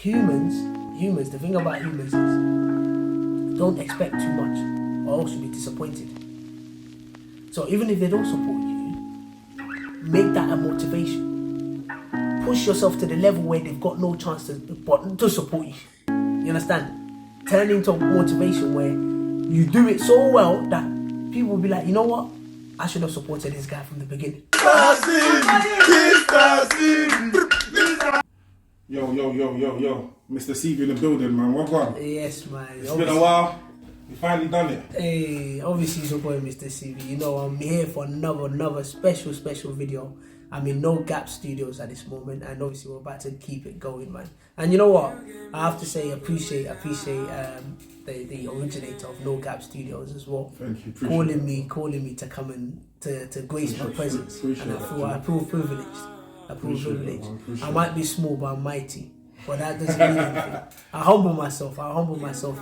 humans, the thing about humans is don't expect too much or else you'll be disappointed. So even if they don't support you, make that a motivation. Push yourself to the level where they've got no chance to support you. You understand? Turn into motivation where you do it so well that people will be like, you know what? I should have supported this guy from the beginning. Yo. MrCV in the building, man. What on? Yes, man. It's been a while. We finally done it. Hey, obviously it's your boy MrCV. You know, I'm here for another special video. I'm in Nogap Studios at this moment, and obviously we're about to keep it going, man. And you know what? I have to say, appreciate the originator of Nogap Studios as well. Thank you. Calling me to come and to grace my presence. And I feel privileged. I might be small, but I'm mighty. But that doesn't mean anything. I humble myself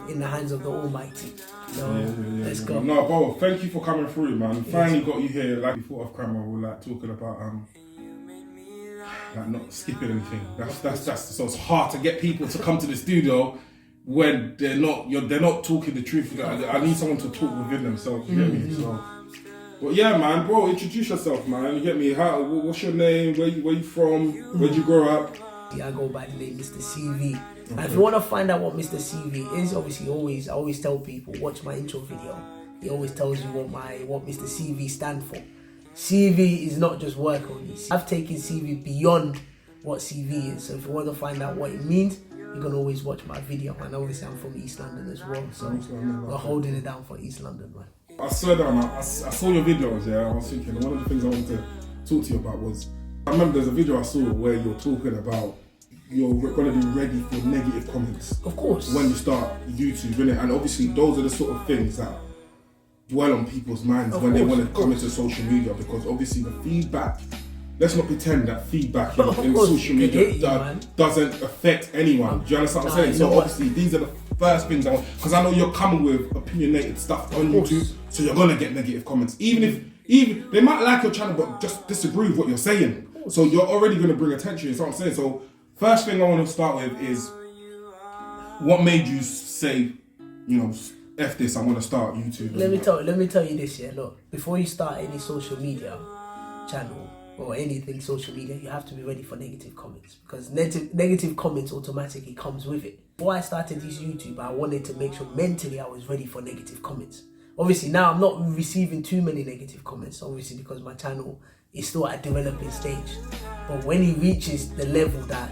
in the hands of the Almighty. So let's go. No, bro, thank you for coming through, man. Finally got you here. Like before off camera, we were like talking about like not skipping anything. That's so it's hard to get people to come to the studio when they're not talking the truth. I need someone to talk within themselves. You get me? So, but yeah, man, bro, introduce yourself, man. You get me? What's your name? Where you from? Where'd you grow up? I go by the name MrCV. Okay. And if you want to find out what MrCV is, obviously I always tell people, watch my intro video. He always tells you what MrCV stand for. CV is not just work only. I've taken CV beyond what CV is. So if you want to find out what it means, you can always watch my video. And obviously I'm from East London as well, so we're holding it down for East London, man. I swear down, I saw your videos, yeah. I was thinking, one of the things I wanted to talk to you about was, I remember there's a video I saw where you're talking about you're going to be ready for negative comments. Of course. When you start YouTube, innit? And obviously those are the sort of things that dwell on people's minds when they want to come into social media, because obviously the feedback, let's not pretend that feedback in social media doesn't affect anyone. Do you understand what I'm saying? So obviously these are the first things I want, because I know you're coming with opinionated stuff on YouTube, so you're going to get negative comments. Even they might like your channel but just disagree with what you're saying. So you're already going to bring attention, you know what I'm saying? So first thing I want to start with is, what made you say, you know, F this, I want to start YouTube? Let me tell you this, yeah. Look, before you start any social media channel or anything social media, you have to be ready for negative comments, because negative comments automatically comes with it. Before I started this YouTube, I wanted to make sure mentally I was ready for negative comments. Obviously now I'm not receiving too many negative comments, obviously because my channel is still at a developing stage. But when it reaches the level that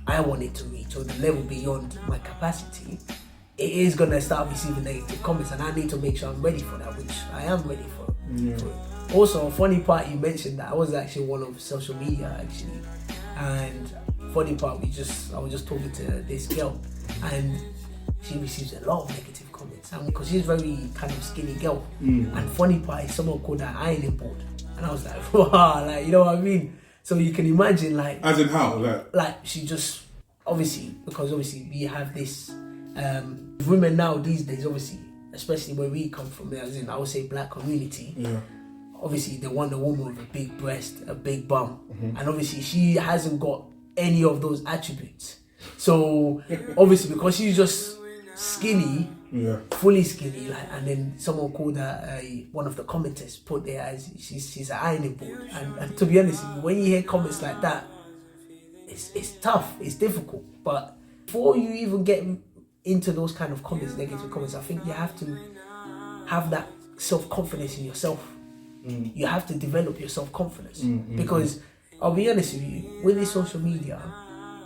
I want it to reach, or the level beyond my capacity, it is going to start receiving negative comments, and I need to make sure I'm ready for that, which I am ready for. Yeah. Also, a funny part, you mentioned that I was actually one of social media actually, and funny part, I was just talking to this girl, and she receives a lot of negative comments, and because she's very kind of skinny girl, and funny part is someone called her ironing board, and I was like, wow, like, you know what I mean? So you can imagine, like, as in how, like she just because we have this women now these days, obviously, especially where we come from, as in I would say black community. Yeah. Obviously, they want a woman with a big breast, a big bum, and obviously she hasn't got any of those attributes. So obviously, because she's just skinny, fully skinny, like, and then someone called her one of the commenters put there as she's an ironing board, and to be honest with you, when you hear comments like that, it's tough, it's difficult. But before you even get into those kind of comments, negative comments, I think you have to have that self-confidence in yourself. You have to develop your self-confidence, because I'll be honest with you, with this social media,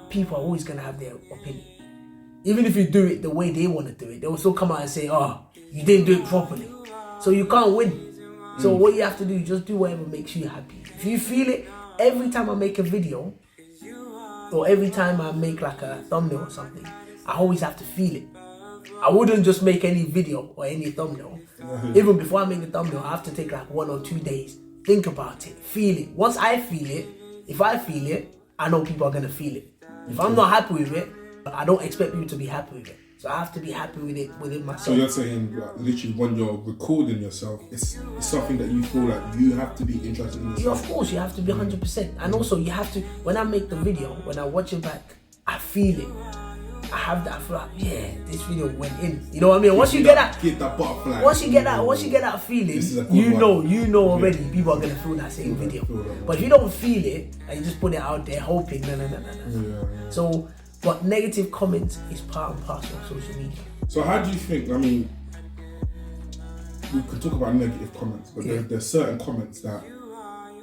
people are always going to have their opinion. Even if you do it the way they want to do it, they will still come out and say, oh, you didn't do it properly. So you can't win. So what you have to do is just do whatever makes you happy. If you feel it, every time I make a video, or every time I make like a thumbnail or something, I always have to feel it. I wouldn't just make any video or any thumbnail. Even before I make the thumbnail, I have to take like 1 or 2 days, think about it, feel it. Once I feel it, if I feel it, I know people are going to feel it. If I'm not happy with it, I don't expect people to be happy with it. So I have to be happy with it within myself. So you're saying, like, literally, when you're recording yourself, it's something that you feel like you have to be interested in yourself. Yeah, of course, you have to be 100%. And also, you have to, when I make the video, when I watch it back, I feel it. I have that, I feel like, yeah, this video went in. You know what I mean? Once you get that butterfly. Once you get that feeling, you know already people are gonna feel that same video. But if you don't feel it and you just put it out there hoping, no. Yeah. So, but negative comments is part and parcel of social media. So how do you think? I mean, we can talk about negative comments, but there's certain comments that,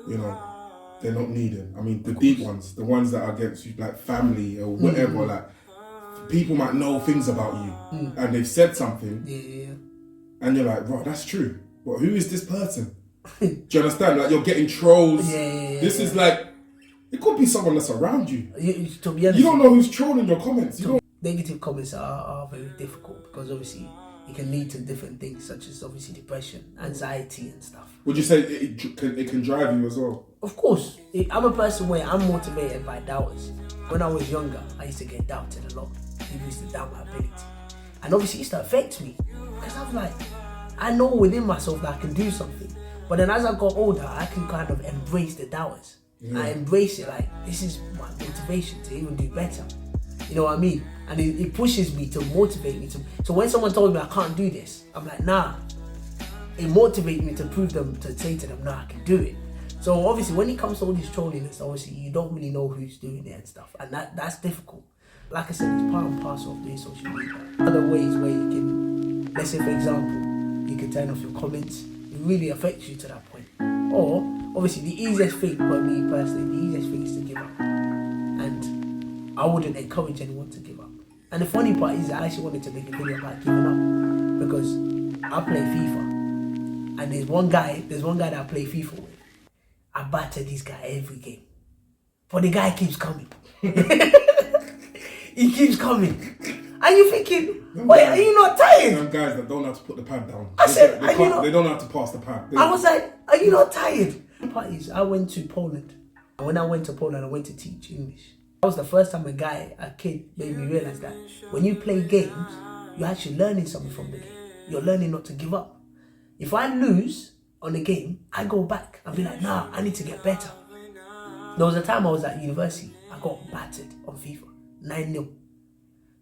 you know, they're not needed. I mean, the deep ones, the ones that are against you, like family or whatever, like people might know things about you and they've said something, and you're like, bro, that's true. But who is this person? Do you understand? Like, you're getting trolls. This is like, it could be someone that's around you. To be honest, you don't know who's trolling your comments. Negative comments are very difficult because obviously it can lead to different things such as obviously depression, anxiety and stuff. Would you say it can drive you as well? Of course. I'm a person where I'm motivated by doubters. When I was younger, I used to get doubted a lot. People used to doubt my ability. And obviously it used to affect me because I was like, I know within myself that I can do something. But then as I got older, I can kind of embrace the doubters. I embrace it like, this is my motivation to even do better. You know what I mean? And it pushes me to motivate me to. So when someone told me I can't do this, I'm like, nah. It motivates me to prove them, to say to them, nah, I can do it. So obviously when it comes to all this trolling, obviously you don't really know who's doing it and stuff. And that's difficult. Like I said, it's part and parcel of doing social media. Other ways where you can, let's say for example, you can turn off your comments. It really affects you to that point. Or obviously the easiest thing for me personally, the easiest thing is to give up. And I wouldn't encourage anyone to give up. And the funny part is I actually wanted to make a video about giving up because I play FIFA. And there's one guy that I play FIFA with. I batter this guy every game. But the guy keeps coming. He keeps coming. And you're thinking, wait, are you not tired? Some guys that don't have to put the pad down. I said, they don't have to pass the pad. I was like, are you not tired? The part is, I went to Poland. And when I went to Poland, I went to teach English. That was the first time a kid made me realize that when you play games, you're actually learning something from the game. You're learning not to give up. If I lose on the game, I go back and be like, nah, I need to get better. There was a time I was at university, I got battered on FIFA, 9-0.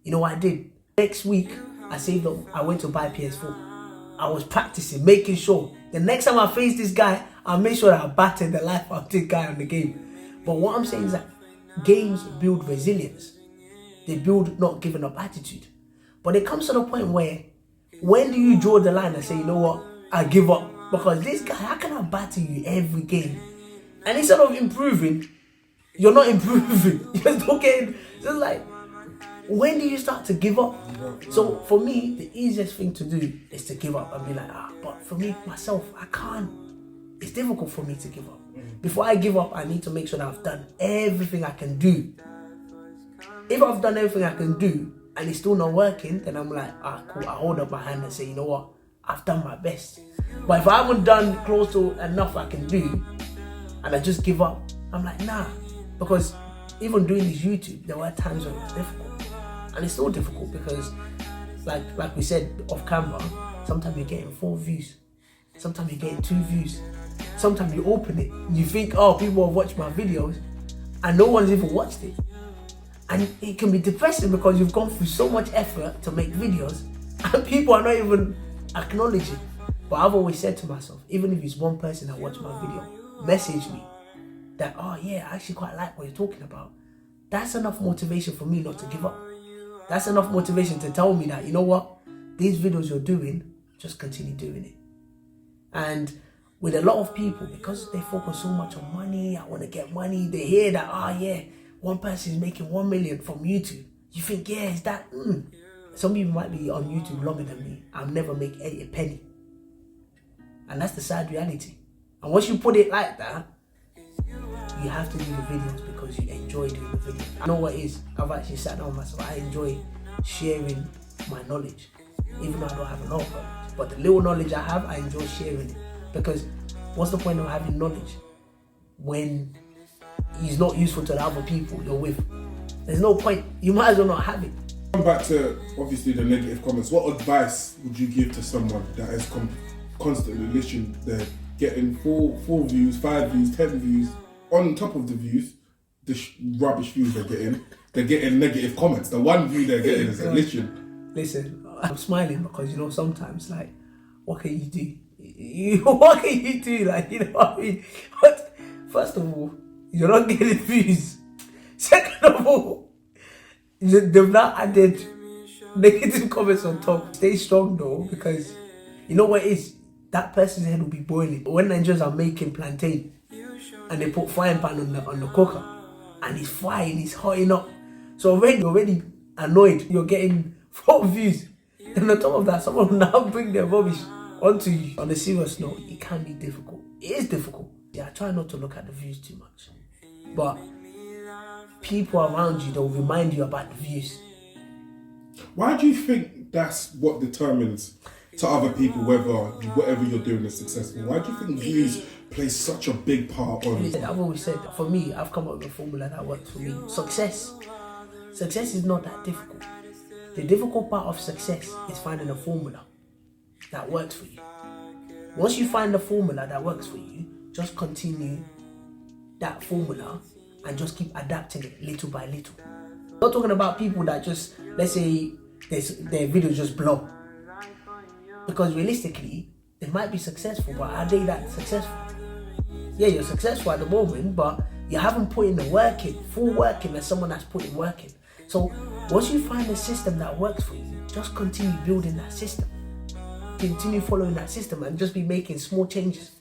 You know what I did? Next week, I went to buy PS4. I was practicing, making sure the next time I face this guy, I'll make sure that I battered the life out of this guy on the game. But what I'm saying is that games build resilience. They build not giving up attitude. But it comes to the point where, when do you draw the line and say, you know what, I give up? Because this guy, how can I batter you every game? And instead of improving, you're not improving. You're still getting, just like, when do you start to give up? So for me, the easiest thing to do is to give up and be like, but for me, myself, I can't. It's difficult for me to give up. Before I give up, I need to make sure that I've done everything I can do. If I've done everything I can do and it's still not working, then I'm like, cool. I hold up my hand and say, you know what? I've done my best. But if I haven't done close to enough I can do and I just give up, I'm like, nah. Because even doing this YouTube, there were times when it was difficult. And it's still difficult because, like we said off camera, sometimes you're getting 4 views. Sometimes you're getting 2 views. Sometimes you open it, you think, people have watched my videos, and no one's even watched it. And it can be depressing because you've gone through so much effort to make videos, and people are not even acknowledging. But I've always said to myself, even if it's one person that watched my video, message me that, I actually quite like what you're talking about. That's enough motivation for me not to give up. That's enough motivation to tell me that, you know what, these videos you're doing, just continue doing it. And with a lot of people, because they focus so much on money, I want to get money, they hear that, one person is making 1 million from YouTube. You think, is that, Some people might be on YouTube longer than me. I'll never make a penny. And that's the sad reality. And once you put it like that, you have to do the videos because you enjoy doing the videos. I know what it is. I've actually sat down with myself. I enjoy sharing my knowledge, even though I don't have a lot of knowledge. But the little knowledge I have, I enjoy sharing it. Because what's the point of having knowledge when it's not useful to the other people you're with? There's no point. You might as well not have it. Come back to obviously the negative comments. What advice would you give to someone that is constantly listening? They're getting 4 views, 5 views, 10 views on top of the views, the rubbish views they're getting. they're getting negative comments. The one view they're getting is listen, I'm smiling because, you know, sometimes, like, what can you do? What can you do? Like, you know what I mean? But first of all, you're not getting views. Second of all, they've not added negative comments on top. Stay strong though, because you know what it is? That person's head will be boiling. When Nigerians are making plantain and they put frying pan on the cooker and it's frying, it's hotting up. So already annoyed, you're getting 4 views. And on top of that, someone will now bring their rubbish onto you. On a serious note, it can be difficult. It is difficult. Yeah, I try not to look at the views too much. But people around you, they'll remind you about the views. Why do you think that's what determines to other people whether whatever you're doing is successful? Why do you think views play such a big part on it? I've always said, for me, I've come up with a formula that works for me. Success is not that difficult. The difficult part of success is finding a formula that works for you. Once you find the formula that works for you, just continue that formula and just keep adapting it little by little. I'm not talking about people that just, let's say, their videos just blow. Because realistically, they might be successful, but are they that successful? Yeah, you're successful at the moment, but you haven't put in the work in, full work in as someone that's putting work in. So once you find a system that works for you, just continue building that system. Continue following that system and just be making small changes.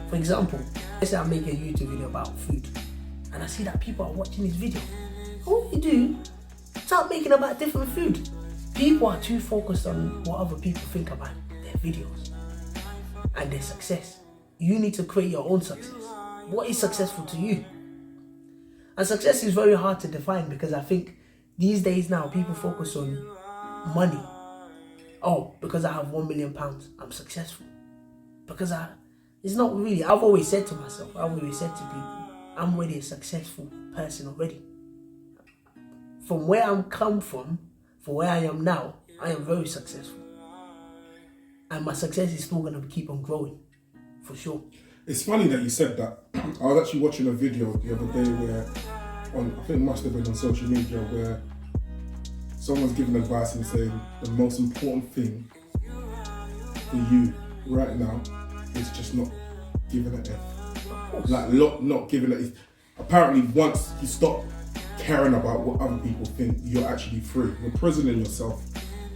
For example, let's say I'm making a YouTube video about food and I see that people are watching this video. What you do, start making about different food. People are too focused on what other people think about their videos and their success. You need to create your own success. What is successful to you? And success is very hard to define because I think these days now people focus on money. Oh, because I have £1 million, I'm successful. Because it's not really. I've always said to myself, I've always said to people, I'm already a successful person already. From where I'm come from, for where I am now, I am very successful. And my success is still going to keep on growing, for sure. It's funny that you said that. I was actually watching a video the other day where, I think it must have been on social media, where someone's giving advice and saying the most important thing for you right now is just not giving it F. Like not giving it. Apparently, once you stop caring about what other people think, you're actually free. You're imprisoning yourself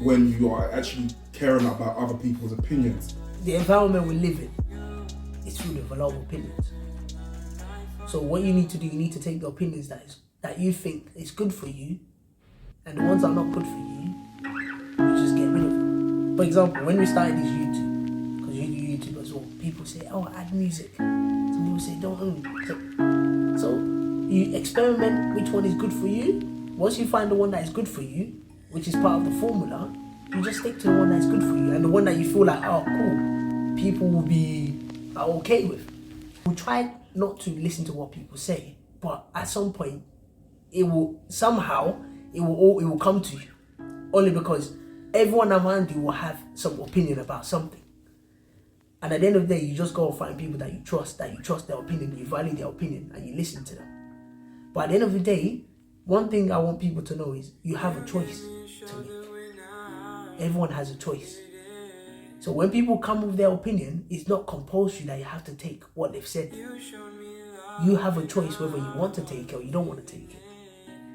when you are actually caring about other people's opinions. The environment we live in is full of a lot of opinions. So what you need to do, you need to take the opinions that you think is good for you, and the ones that are not good for you, you just get rid of them. For example, when we started this YouTube, because you do YouTube as well, people say, oh, add music. Some people say, don't. So you experiment which one is good for you. Once you find the one that is good for you, which is part of the formula, you just stick to the one that's good for you. And the one that you feel like, oh, cool, people will be okay with. We'll try not to listen to what people say, but at some point, it will come to you. Only because everyone around you will have some opinion about something. And at the end of the day, you just go and find people that you trust their opinion, you value their opinion, and you listen to them. But at the end of the day, one thing I want people to know is you have a choice to make. Everyone has a choice. So when people come with their opinion, it's not compulsory that you have to take what they've said. You have a choice whether you want to take it or you don't want to take it.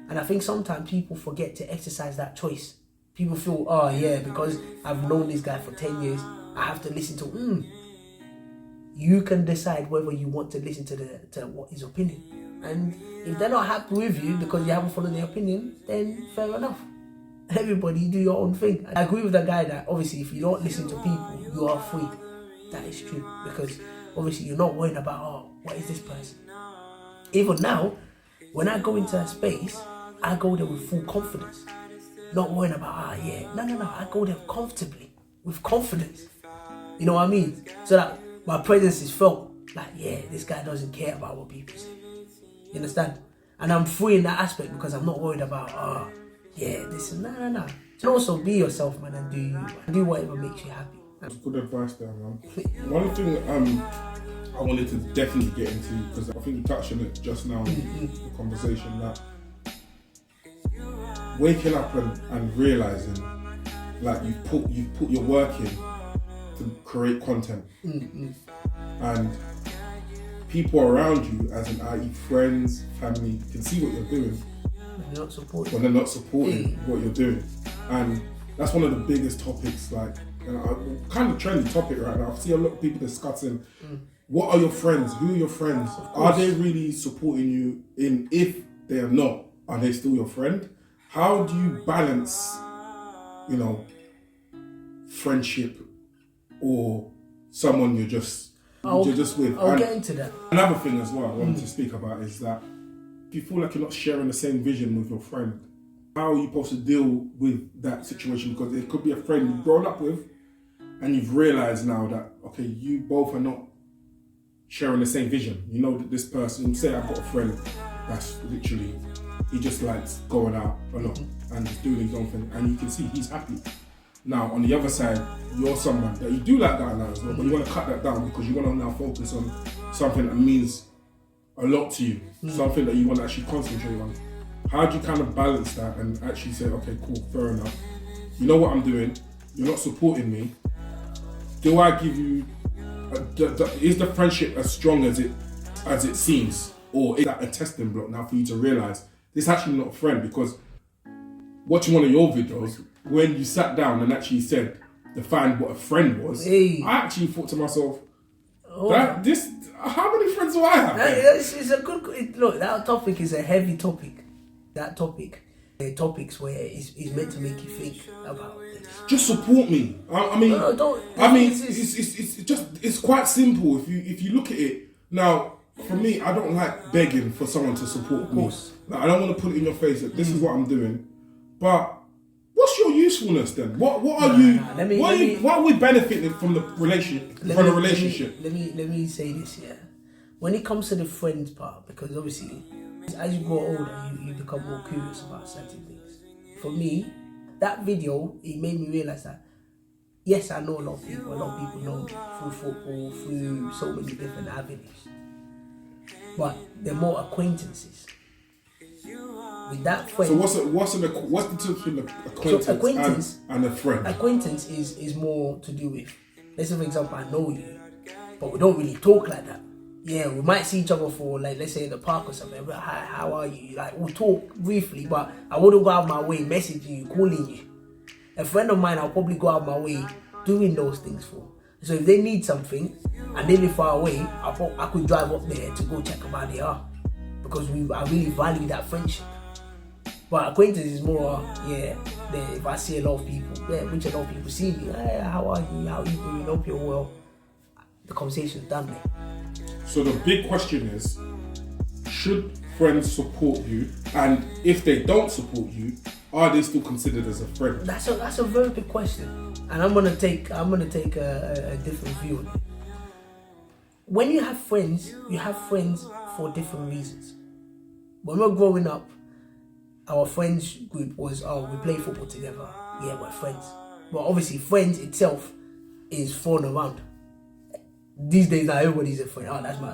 And I think sometimes people forget to exercise that choice. People feel, oh yeah, because I've known this guy for 10 years, I have to listen to You can decide whether you want to listen to what his opinion. And if they're not happy with you because you haven't followed their opinion, then fair enough. Everybody do your own thing. I agree with the guy that obviously if you don't listen to people, you are free. That is true. Because obviously you're not worried about, oh, what is this person? Even now, when I go into a space, I go there with full confidence. Not worrying about, No. I go there comfortably, with confidence. You know what I mean? So that my presence is felt. Like, this guy doesn't care about what people say. You understand? And I'm free in that aspect because I'm not worried about, this is no. You can also be yourself, man, and do you. Do whatever makes you happy. That's good advice there, man. One thing I wanted to definitely get into, because I think you touched on it just now in the conversation, that waking up and realizing like you put your work in to create content, and people around you, as in i.e. friends, family, can see what you're doing, They're not supporting. but they're not supporting what you're doing. And that's one of the biggest topics, like, kind of trendy topic right now. I see a lot of people discussing, what are your friends? Who are your friends? Are they really supporting you? If they are not, are they still your friend? How do you balance, friendship or someone you're just with? I'll get into that. Another thing as well I wanted to speak about is that if you feel like you're not sharing the same vision with your friend, how are you supposed to deal with that situation? Because it could be a friend you've grown up with and you've realised now that, okay, you both are not sharing the same vision. You know that this person, say I've got a friend that's literally, he just likes going out a lot and just doing his own thing, and you can see he's happy. Now, on the other side, you're someone that you do like that now as well, but you want to cut that down because you want to now focus on something that means a lot to you, something that you want to actually concentrate on. How do you kind of balance that and actually say, okay, cool, fair enough. You know what I'm doing, you're not supporting me. Do I give you, is the friendship as strong as it seems? Or is that a testing block now for you to realise this is actually not a friend? Because watching one of your videos, when you sat down and actually defined what a friend was, I actually thought to myself, how many friends do I have? It's a good, look, that topic is a heavy topic. That topic, topics where it's meant to make you think about this. Just support me. It's quite simple if you look at it. Now, for me, I don't like begging for someone to support me. Like, I don't want to put it in your face that this is what I'm doing. But what's your usefulness then? What are we benefiting from the relationship? Let me say this, yeah. When it comes to the friends part, because obviously as you grow older, you become more curious about certain things. For me, that video, it made me realise that yes, I know a lot of people know me through football, through so many different avenues. But they're more acquaintances. With that friend. So what's the difference between acquaintance and a friend? Acquaintance is more to do with, let's say for example, I know you, but we don't really talk like that. Yeah, we might see each other for, like, let's say in the park or something. But hi, how are you? Like, we'll talk briefly, but I wouldn't go out of my way messaging you, calling you. A friend of mine, I'll probably go out of my way doing those things for. So if they need something and they live far away, I could drive up there to go check them how they are, because I really value that friendship. But acquaintance is more, if I see a lot of people, which a lot of people see me, hey, how are you? How are you doing? Hope you're well. The conversation's done there. So the big question is, should friends support you? And if they don't support you, are they still considered as a friend? That's a very big question, and I'm gonna take a different view on it. When you have friends for different reasons. When we're growing up, our friends group was, we play football together. Yeah, we're friends. But obviously, friends itself is thrown around. These days, now everybody's a friend. Oh, that's my.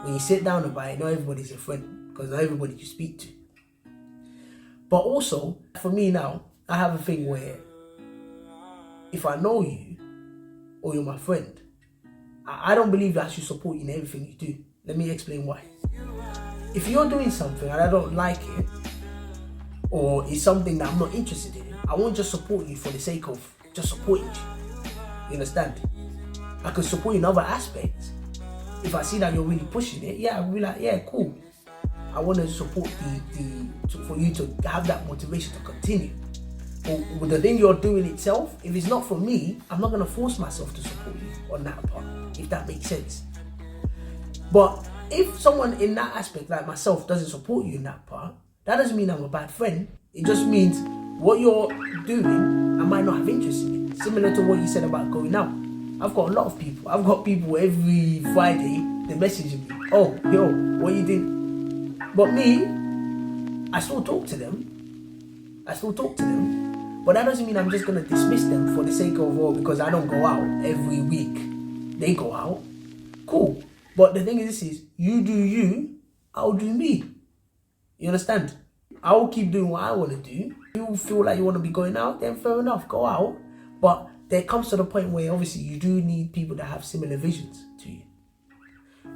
When you sit down about it, not everybody's a friend, because not everybody you speak to. But also, for me now, I have a thing where if I know you or you're my friend, I don't believe that I should support you in everything you do. Let me explain why. If you're doing something and I don't like it, or it's something that I'm not interested in, I won't just support you for the sake of just supporting you. You understand? I could support you in other aspects. If I see that you're really pushing it, I'll be like, yeah, cool. I want to support for you to have that motivation to continue. But with the thing you're doing itself, if it's not for me, I'm not going to force myself to support you on that part, if that makes sense. But if someone in that aspect, like myself, doesn't support you in that part, that doesn't mean I'm a bad friend. It just means what you're doing, I might not have interest in it. Similar to what you said about going out. I've got a lot of people. I've got people every Friday, they message me. Oh, yo, what you doing? But me, I still talk to them. But that doesn't mean I'm just going to dismiss them for the sake of, because I don't go out every week. They go out. Cool. But the thing is, you do you, I'll do me. You understand? I will keep doing what I want to do. You feel like you want to be going out, then fair enough, go out. But there comes to the point where obviously you do need people that have similar visions to you.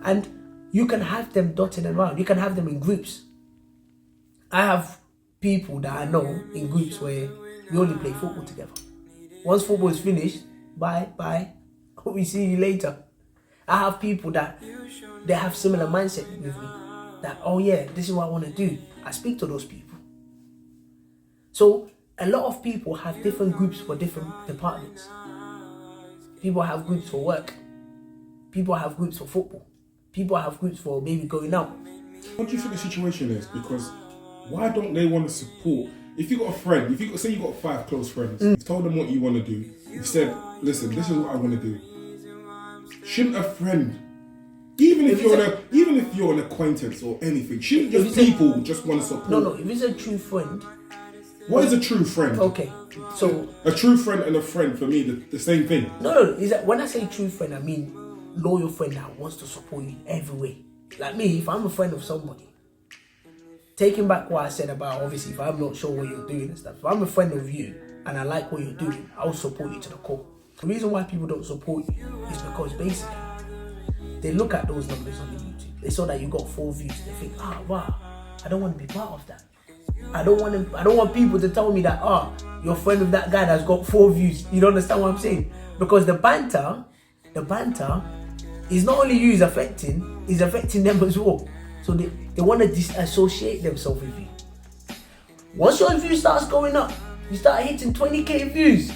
And you can have them dotted around. You can have them in groups. I have people that I know in groups where we only play football together. Once football is finished, bye. We see you later. I have people that they have similar mindset with me. That, oh yeah, this is what I want to do. I speak to those people. So a lot of people have different groups for different departments. People have groups for work. People have groups for football. People have groups for maybe going out. What do you think the situation is? Because why don't they want to support? If you got a friend, say you got 5 close friends, you've told them what you want to do. You've said, listen, this is what I want to do. Shouldn't a friend, even if you're an acquaintance or anything, shouldn't just people just want to support? No. If it's a true friend. What is a true friend? Okay, so a true friend and a friend for me, the same thing. No. Is that when I say true friend, I mean loyal friend that wants to support you every way. Like me, if I'm a friend of somebody, taking back what I said about obviously if I'm not sure what you're doing and stuff, if I'm a friend of you and I like what you're doing, I'll support you to the core. The reason why people don't support you is because basically they look at those numbers on the YouTube. They saw that you got 4 views. They think, wow, I don't want to be part of that. I don't want people to tell me that, you're a friend of that guy that's got 4 views. You don't understand what I'm saying? Because the banter is not only you is affecting, it's affecting them as well. So they want to disassociate themselves with you. Once your view starts going up, you start hitting 20k views.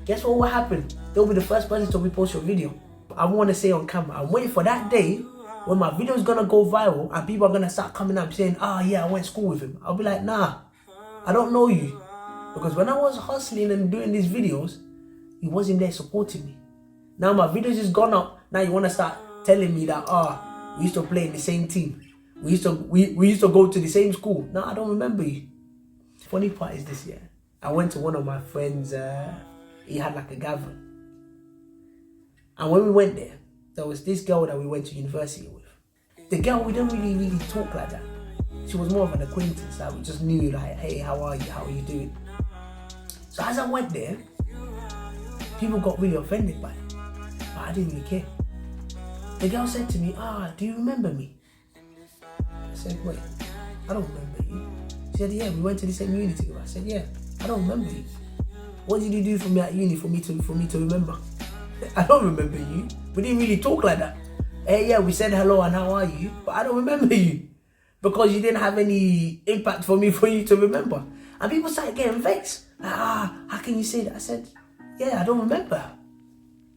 Guess what will happen? They'll be the first person to repost your video. I want to say on camera, I'm waiting for that day when my video is going to go viral and people are going to start coming up saying, yeah, I went to school with him. I'll be like, nah, I don't know you. Because when I was hustling and doing these videos, he wasn't there supporting me. Now my videos is gone up. Now you want to start telling me that, we used to play in the same team. We used to go to the same school. No, I don't remember you. Funny part is this, I went to one of my friends, he had like a gathering. And when we went there was this girl that we went to university with. The girl, we didn't really talk like that. She was more of an acquaintance that we just knew like, hey, how are you? How are you doing? So as I went there, people got really offended by it. But I didn't really care. The girl said to me, do you remember me? I said, wait, I don't remember you. She said, yeah, we went to the same uni together. I said, yeah, I don't remember you. What did you do for me at uni for me to remember? I don't remember you. We didn't really talk like that. Hey, yeah, we said hello and how are you, but I don't remember you. Because you didn't have any impact for me for you to remember. And people started getting vexed. How can you say that? I said, yeah, I don't remember.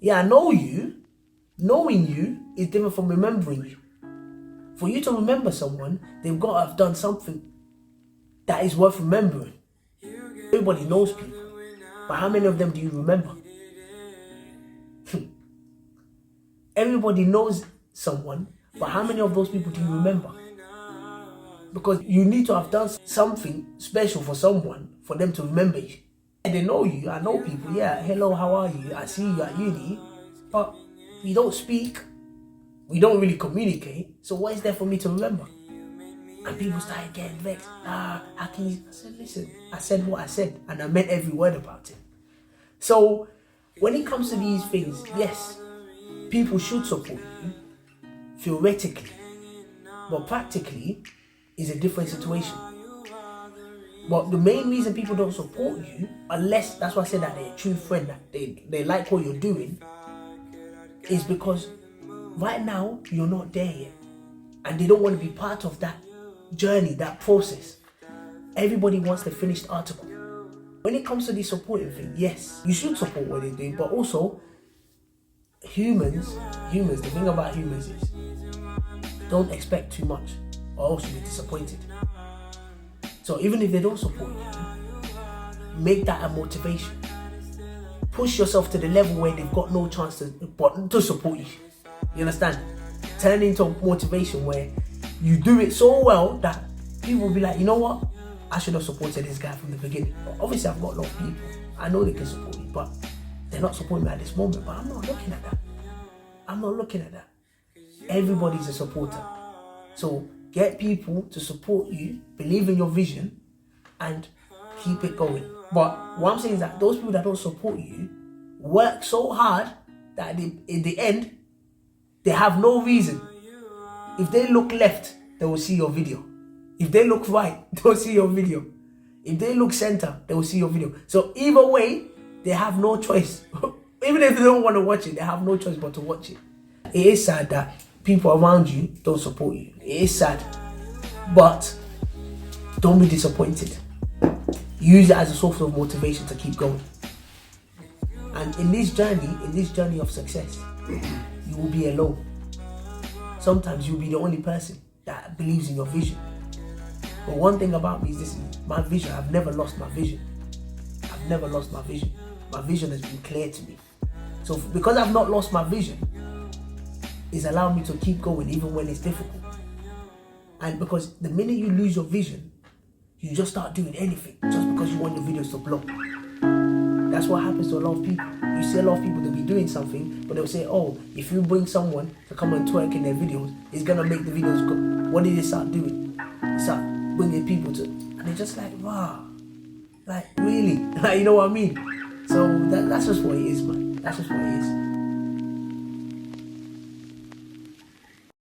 Yeah, I know you. Knowing you is different from remembering you. For you to remember someone, they've got to have done something that is worth remembering. Everybody knows people. But how many of them do you remember? Everybody knows someone, but how many of those people do you remember? Because you need to have done something special for someone for them to remember you. And they know you, I know people, yeah, hello, how are you? I see you at uni, but we don't speak, we don't really communicate, so what is there for me to remember? And people started getting vexed. How can you? I said, listen, I said what I said, and I meant every word about it. So, when it comes to these things, yes, people should support you, theoretically, but practically, is a different situation. But the main reason people don't support you, unless, that's why I said that they're a true friend, that they like what you're doing, is because right now, you're not there yet. And they don't want to be part of that journey, that process. Everybody wants the finished article. When it comes to the supporting thing, yes, you should support what they're doing, but also, humans, the thing about humans is, don't expect too much, or else you'll be disappointed. So even if they don't support you, make that a motivation. Push yourself to the level where they've got no chance to support you. You understand? Turn into motivation where you do it so well that people will be like, you know what? I should have supported this guy from the beginning. But obviously, I've got a lot of people. I know they can support me, but they're not supporting me at this moment. But I'm not looking at that. Everybody's a supporter. So get people to support you, believe in your vision, and keep it going. But what I'm saying is that those people that don't support you work so hard that in the end, they have no reason. If they look left, they will see your video. If they look right, they will see your video. If they look center, they will see your video. So either way, they have no choice. Even if they don't want to watch it, they have no choice but to watch it. It is sad that people around you don't support you. It is sad. But don't be disappointed. Use it as a source of motivation to keep going. And in this journey of success, you will be alone. Sometimes you'll be the only person that believes in your vision. But one thing about me is this: my vision. I've never lost my vision. I've never lost my vision. My vision has been clear to me. So because I've not lost my vision, it's allowed me to keep going even when it's difficult. And because the minute you lose your vision, you just start doing anything just because you want your videos to blow. That's what happens to a lot of people. You see a lot of people, they'll be doing something, but they'll say, oh, if you bring someone to come and twerk in their videos, it's gonna make the videos go. What did they start doing? They start bringing people to, and they're just like, wow, like really? Like, you know what I mean? So that's just what it is, man. That's just what it is.